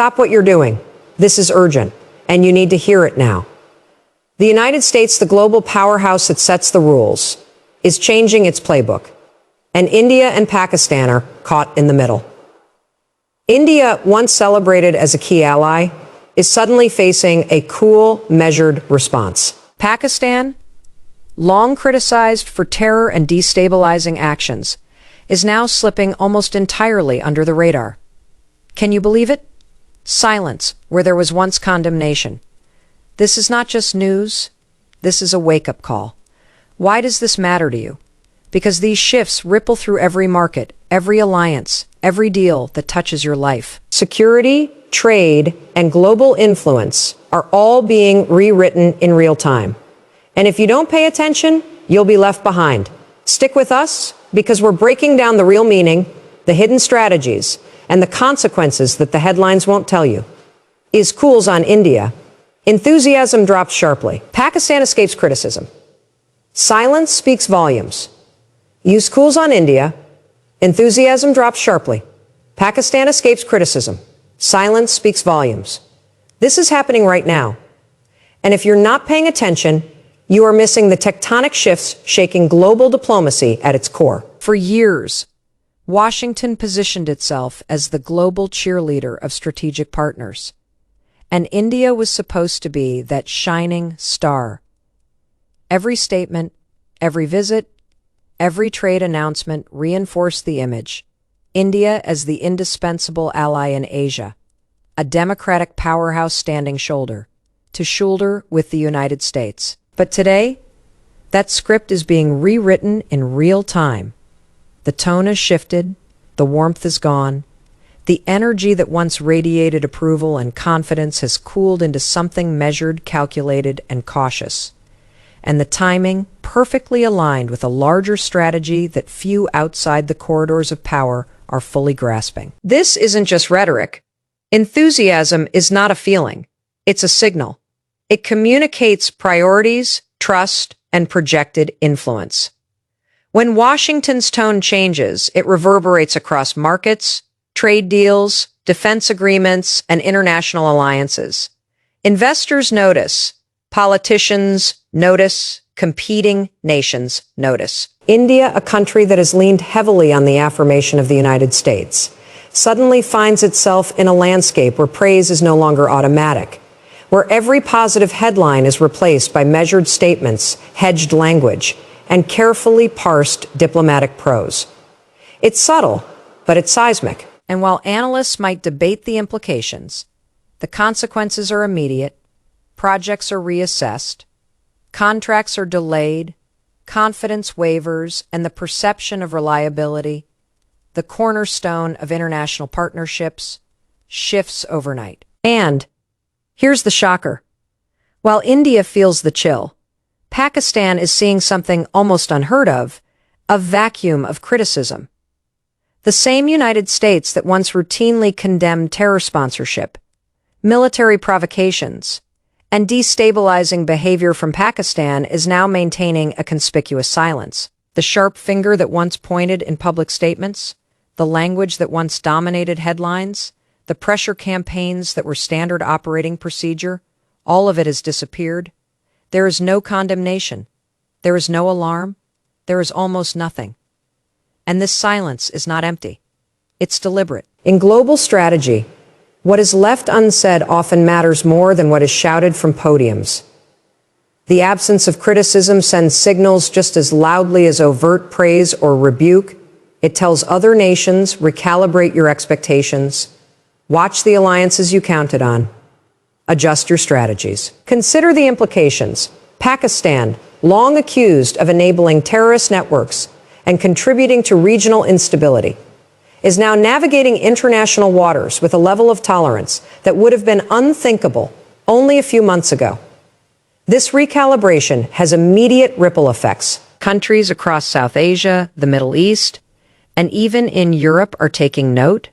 Stop what you're doing. This is urgent, and you need to hear it now. The United States, the global powerhouse that sets the rules, is changing its playbook, and India and Pakistan are caught in the middle. India, once celebrated as a key ally, is suddenly facing a cool, measured response. Pakistan, long criticized for terror and destabilizing actions, is now slipping almost entirely under the radar. Can you believe it? Silence where there was once condemnation. This is not just news, this is a wake-up call. Why does this matter to you? Because these shifts ripple through every market, every alliance, every deal that touches your life. Security, trade, and global influence are all being rewritten in real time. And if you don't pay attention, you'll be left behind. Stick with us, because we're breaking down the real meaning, the hidden strategies, and the consequences that the headlines won't tell you. Is cools on India. Enthusiasm drops sharply. Pakistan escapes criticism. Silence speaks volumes. Use cools on India. Enthusiasm drops sharply. Pakistan escapes criticism. Silence speaks volumes. This is happening right now. And if you're not paying attention, you are missing the tectonic shifts shaking global diplomacy at its core. For years, Washington positioned itself as the global cheerleader of strategic partners. And India was supposed to be that shining star. Every statement, every visit, every trade announcement reinforced the image. India as the indispensable ally in Asia, a democratic powerhouse standing shoulder to shoulder with the United States. But today, that script is being rewritten in real time. The tone has shifted, the warmth is gone, the energy that once radiated approval and confidence has cooled into something measured, calculated, and cautious. And the timing perfectly aligned with a larger strategy that few outside the corridors of power are fully grasping. This isn't just rhetoric. Enthusiasm is not a feeling. It's a signal. It communicates priorities, trust, and projected influence. When Washington's tone changes, it reverberates across markets, trade deals, defense agreements, and international alliances. Investors notice. Politicians notice. Competing nations notice. India, a country that has leaned heavily on the affirmation of the United States, suddenly finds itself in a landscape where praise is no longer automatic, where every positive headline is replaced by measured statements, hedged language, and carefully parsed diplomatic prose. It's subtle, but it's seismic. And while analysts might debate the implications, the consequences are immediate, projects are reassessed, contracts are delayed, confidence wavers, and the perception of reliability, the cornerstone of international partnerships, shifts overnight. And here's the shocker. While India feels the chill, Pakistan is seeing something almost unheard of, a vacuum of criticism. The same United States that once routinely condemned terror sponsorship, military provocations, and destabilizing behavior from Pakistan is now maintaining a conspicuous silence. The sharp finger that once pointed in public statements, the language that once dominated headlines, the pressure campaigns that were standard operating procedure, all of it has disappeared. There is no condemnation. There is no alarm. There is almost nothing. And this silence is not empty. It's deliberate. In global strategy, what is left unsaid often matters more than what is shouted from podiums. The absence of criticism sends signals just as loudly as overt praise or rebuke. It tells other nations, recalibrate your expectations, watch the alliances you counted on, adjust your strategies. Consider the implications. Pakistan, long accused of enabling terrorist networks and contributing to regional instability, is now navigating international waters with a level of tolerance that would have been unthinkable only a few months ago. This recalibration has immediate ripple effects. Countries across South Asia, the Middle East, and even in Europe are taking note.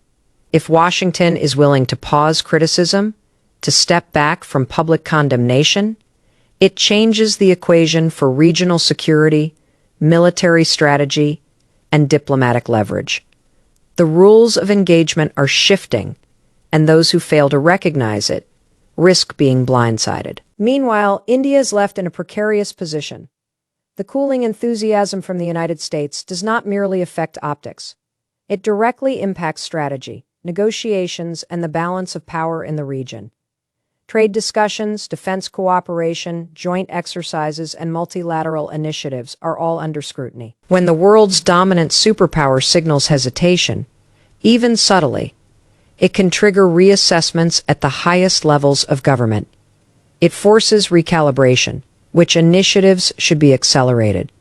If Washington is willing to pause criticism, to step back from public condemnation, it changes the equation for regional security, military strategy, and diplomatic leverage. The rules of engagement are shifting, and those who fail to recognize it risk being blindsided. Meanwhile, India is left in a precarious position. The cooling enthusiasm from the United States does not merely affect optics. It directly impacts strategy, negotiations, and the balance of power in the region. Trade discussions, defense cooperation, joint exercises, and multilateral initiatives are all under scrutiny. When the world's dominant superpower signals hesitation, even subtly, it can trigger reassessments at the highest levels of government. It forces recalibration. Which initiatives should be accelerated?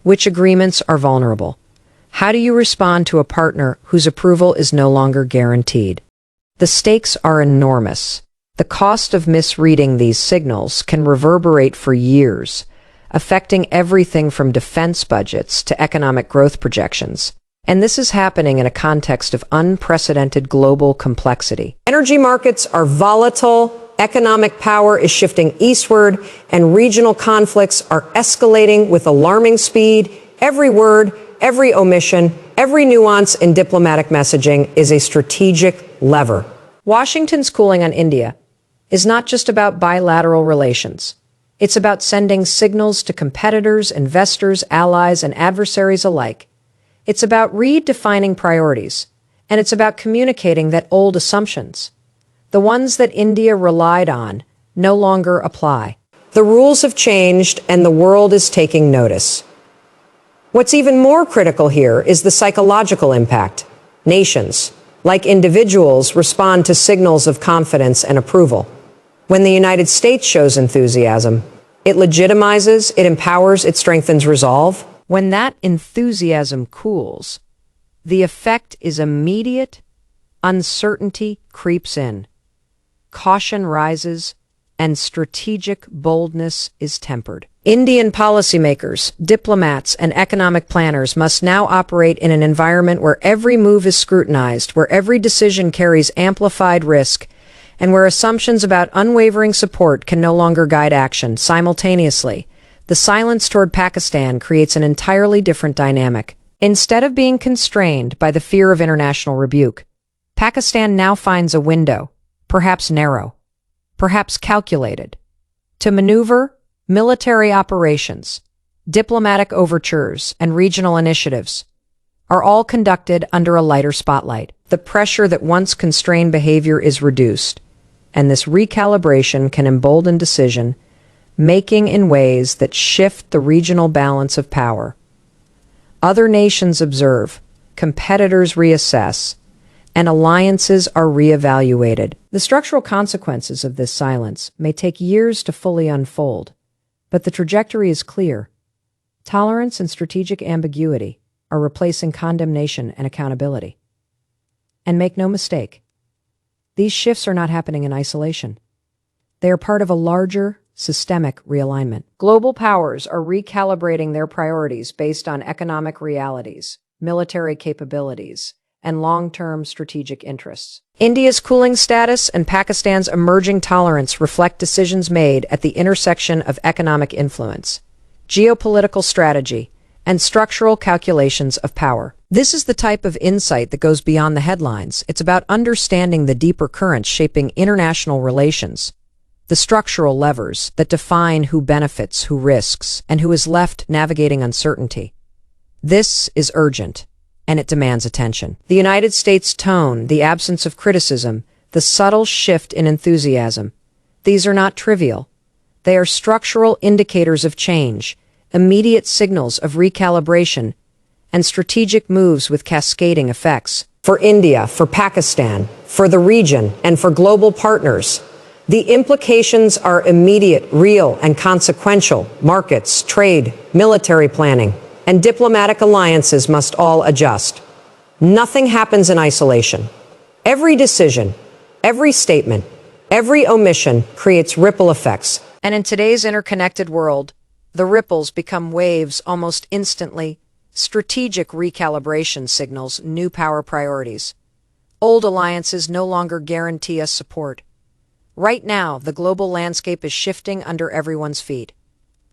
Which agreements are vulnerable? How do you respond to a partner whose approval is no longer guaranteed? The stakes are enormous. The cost of misreading these signals can reverberate for years, affecting everything from defense budgets to economic growth projections. And this is happening in a context of unprecedented global complexity. Energy markets are volatile, economic power is shifting eastward, and regional conflicts are escalating with alarming speed. Every word, every omission, every nuance in diplomatic messaging is a strategic lever. Washington's cooling on India is not just about bilateral relations. It's about sending signals to competitors, investors, allies, and adversaries alike. It's about redefining priorities, and it's about communicating that old assumptions, the ones that India relied on, no longer apply. The rules have changed, and the world is taking notice. What's even more critical here is the psychological impact. Nations, like individuals, respond to signals of confidence and approval. When the United States shows enthusiasm, it legitimizes, it empowers, it strengthens resolve. When that enthusiasm cools, the effect is immediate. Uncertainty creeps in. Caution rises, and strategic boldness is tempered. Indian policymakers, diplomats, and economic planners must now operate in an environment where every move is scrutinized, where every decision carries amplified risk, and where assumptions about unwavering support can no longer guide action. Simultaneously, the silence toward Pakistan creates an entirely different dynamic. Instead of being constrained by the fear of international rebuke, Pakistan now finds a window, perhaps narrow, perhaps calculated, to maneuver military operations, diplomatic overtures, and regional initiatives are all conducted under a lighter spotlight. The pressure that once constrained behavior is reduced, and this recalibration can embolden decision making in ways that shift the regional balance of power. Other nations observe, competitors reassess, and alliances are reevaluated. The structural consequences of this silence may take years to fully unfold, but the trajectory is clear. Tolerance and strategic ambiguity are replacing condemnation and accountability. And make no mistake, these shifts are not happening in isolation. They are part of a larger, systemic realignment. Global powers are recalibrating their priorities based on economic realities, military capabilities, and long-term strategic interests. India's cooling status and Pakistan's emerging tolerance reflect decisions made at the intersection of economic influence, geopolitical strategy, and structural calculations of power. This is the type of insight that goes beyond the headlines. It's about understanding the deeper currents shaping international relations, the structural levers that define who benefits, who risks, and who is left navigating uncertainty. This is urgent, and it demands attention. The United States tone, the absence of criticism, the subtle shift in enthusiasm, these are not trivial. They are structural indicators of change, immediate signals of recalibration, and strategic moves with cascading effects. For India, for Pakistan, for the region, and for global partners, the implications are immediate, real, and consequential. Markets, trade, military planning, and diplomatic alliances must all adjust. Nothing happens in isolation. Every decision, every statement, every omission creates ripple effects. And in today's interconnected world, the ripples become waves almost instantly. Strategic recalibration signals new power priorities. Old alliances no longer guarantee us support. Right now, the global landscape is shifting under everyone's feet.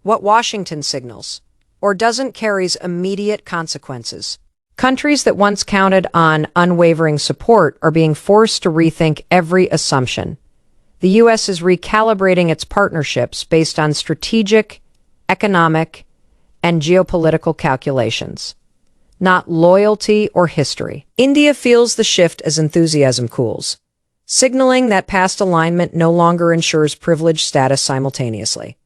What Washington signals, or doesn't, carries immediate consequences. Countries that once counted on unwavering support are being forced to rethink every assumption. The U.S. is recalibrating its partnerships based on strategic, economic, and geopolitical calculations, not loyalty or history. India feels the shift as enthusiasm cools, signaling that past alignment no longer ensures privileged status simultaneously.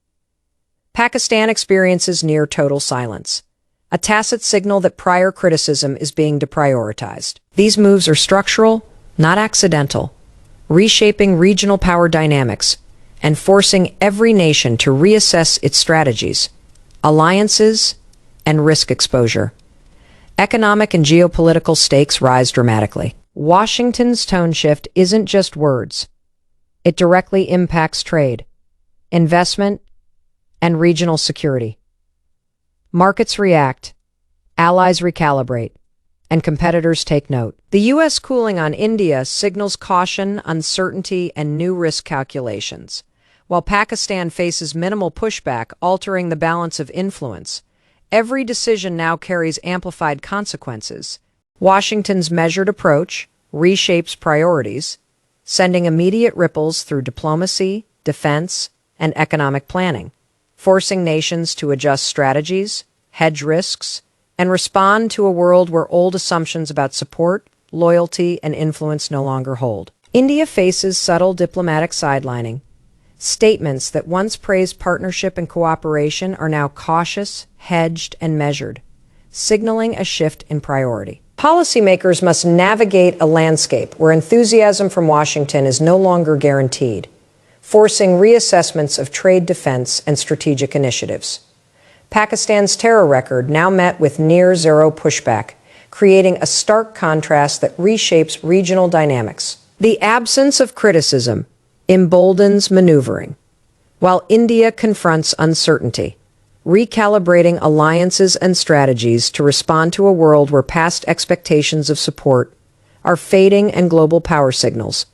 Pakistan experiences near total silence, a tacit signal that prior criticism is being deprioritized. These moves are structural, not accidental, reshaping regional power dynamics and forcing every nation to reassess its strategies, alliances, and risk exposure. Economic and geopolitical stakes rise dramatically. Washington's tone shift isn't just words. It directly impacts trade, investment, and regional security. Markets react, allies recalibrate, and competitors take note. The U.S. cooling on India signals caution, uncertainty, and new risk calculations, while Pakistan faces minimal pushback, altering the balance of influence. Every decision now carries amplified consequences. Washington's measured approach reshapes priorities, sending immediate ripples through diplomacy, defense, and economic planning, forcing nations to adjust strategies, hedge risks, and respond to a world where old assumptions about support, loyalty, and influence no longer hold. India faces subtle diplomatic sidelining. Statements that once praised partnership and cooperation are now cautious, hedged, and measured, signaling a shift in priority. Policymakers must navigate a landscape where enthusiasm from Washington is no longer guaranteed, forcing reassessments of trade defense and strategic initiatives. Pakistan's terror record now met with near-zero pushback, creating a stark contrast that reshapes regional dynamics. The absence of criticism emboldens maneuvering, while India confronts uncertainty, recalibrating alliances and strategies to respond to a world where past expectations of support are fading and global power signals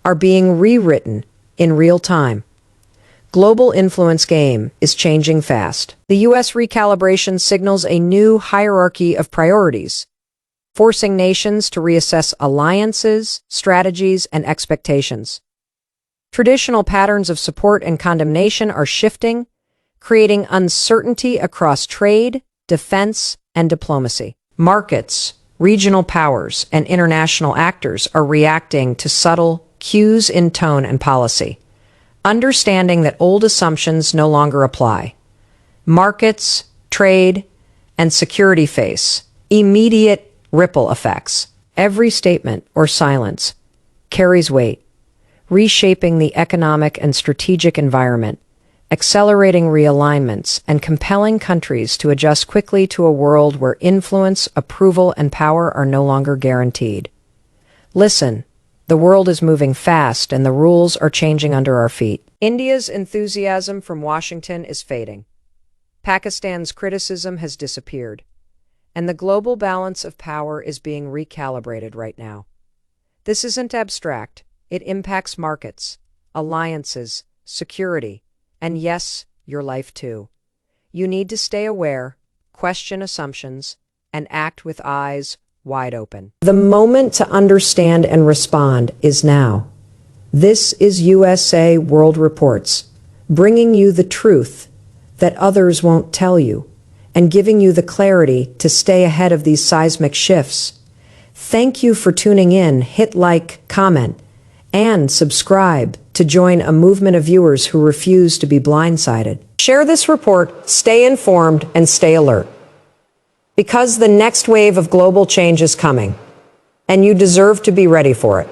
are being rewritten in real time. Global influence game is changing fast. The U.S. recalibration signals a new hierarchy of priorities, forcing nations to reassess alliances, strategies, and expectations. Traditional patterns of support and condemnation are shifting, creating uncertainty across trade, defense, and diplomacy. Markets, regional powers, and international actors are reacting to subtle cues in tone and policy, understanding that old assumptions no longer apply. Markets, trade, and security face immediate ripple effects. Every statement or silence carries weight, reshaping the economic and strategic environment, accelerating realignments, and compelling countries to adjust quickly to a world where influence, approval, and power are no longer guaranteed. Listen, the world is moving fast and the rules are changing under our feet. India's enthusiasm from Washington is fading. Pakistan's criticism has disappeared, and the global balance of power is being recalibrated right now. This isn't abstract. It impacts markets, alliances, security, and yes, your life too. You need to stay aware, question assumptions, and act with eyes wide open. The moment to understand and respond is now. This is USA World Reports, bringing you the truth that others won't tell you, and giving you the clarity to stay ahead of these seismic shifts. Thank you for tuning in. Hit like, comment, and subscribe to join a movement of viewers who refuse to be blindsided. Share this report, stay informed, and stay alert. Because the next wave of global change is coming, and you deserve to be ready for it.